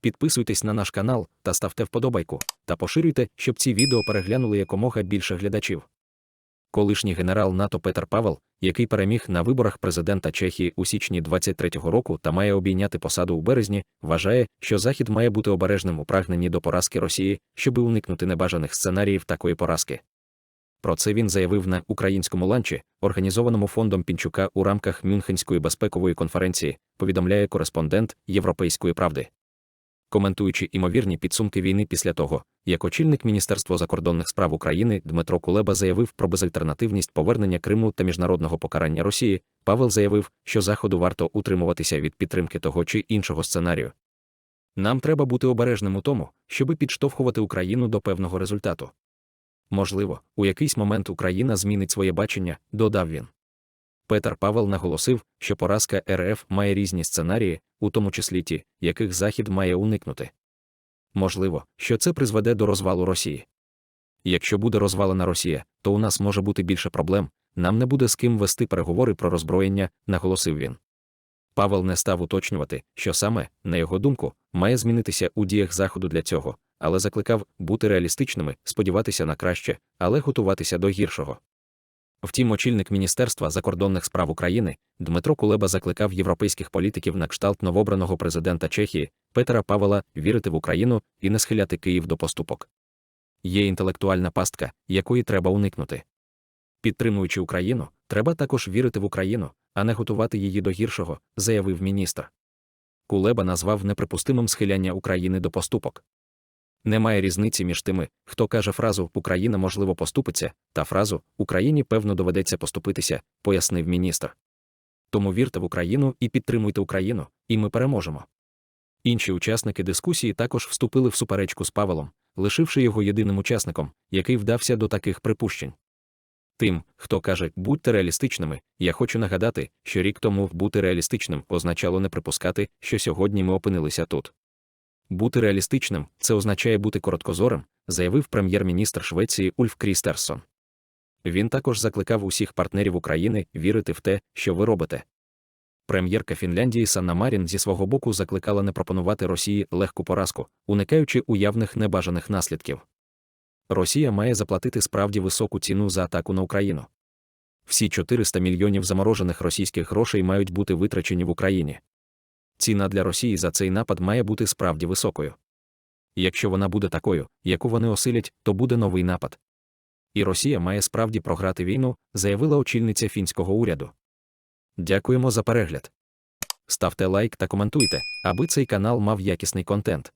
Підписуйтесь на наш канал та ставте вподобайку, та поширюйте, щоб ці відео переглянули якомога більше глядачів. Колишній генерал НАТО Петер Павел, який переміг на виборах президента Чехії у січні 23-го року та має обійняти посаду у березні, вважає, що Захід має бути обережним у прагненні до поразки Росії, щоби уникнути небажаних сценаріїв такої поразки. Про це він заявив на українському ланчі, організованому фондом Пінчука у рамках Мюнхенської безпекової конференції, повідомляє кореспондент «Європейської правди». Коментуючи імовірні підсумки війни після того, як очільник Міністерства закордонних справ України Дмитро Кулеба заявив про безальтернативність повернення Криму та міжнародного покарання Росії, Павел заявив, що Заходу варто утримуватися від підтримки того чи іншого сценарію. Нам треба бути обережним у тому, щоби підштовхувати Україну до певного результату. Можливо, у якийсь момент Україна змінить своє бачення, додав він. Петер Павел наголосив, що поразка РФ має різні сценарії, у тому числі ті, яких Захід має уникнути. Можливо, що це призведе до розвалу Росії. Якщо буде розвалена Росія, то у нас може бути більше проблем, нам не буде з ким вести переговори про роззброєння, наголосив він. Павел не став уточнювати, що саме, на його думку, має змінитися у діях Заходу для цього, але закликав бути реалістичними, сподіватися на краще, але готуватися до гіршого. Втім, очільник Міністерства закордонних справ України Дмитро Кулеба закликав європейських політиків на кшталт новообраного президента Чехії Петера Павела вірити в Україну і не схиляти Київ до поступок. Є інтелектуальна пастка, якої треба уникнути. Підтримуючи Україну, треба також вірити в Україну, а не готувати її до гіршого, заявив міністр. Кулеба назвав неприпустимим схиляння України до поступок. Немає різниці між тими, хто каже фразу «Україна, можливо, поступиться» та фразу «Україні, певно, доведеться поступитися», пояснив міністр. Тому вірте в Україну і підтримуйте Україну, і ми переможемо. Інші учасники дискусії також вступили в суперечку з Павелом, лишивши його єдиним учасником, який вдався до таких припущень. Тим, хто каже «будьте реалістичними», я хочу нагадати, що рік тому бути реалістичним означало не припускати, що сьогодні ми опинилися тут. Бути реалістичним – це означає бути короткозорим, заявив прем'єр-міністр Швеції Ульф Крістерсон. Він також закликав усіх партнерів України вірити в те, що ви робите. Прем'єрка Фінляндії Санна Марін зі свого боку закликала не пропонувати Росії легку поразку, уникаючи уявних небажаних наслідків. Росія має заплатити справді високу ціну за атаку на Україну. Всі 400 мільйонів заморожених російських грошей мають бути витрачені в Україні. Ціна для Росії за цей напад має бути справді високою. Якщо вона буде такою, яку вони осилять, то буде новий напад. І Росія має справді програти війну, заявила очільниця фінського уряду. Дякуємо за перегляд. Ставте лайк та коментуйте, аби цей канал мав якісний контент.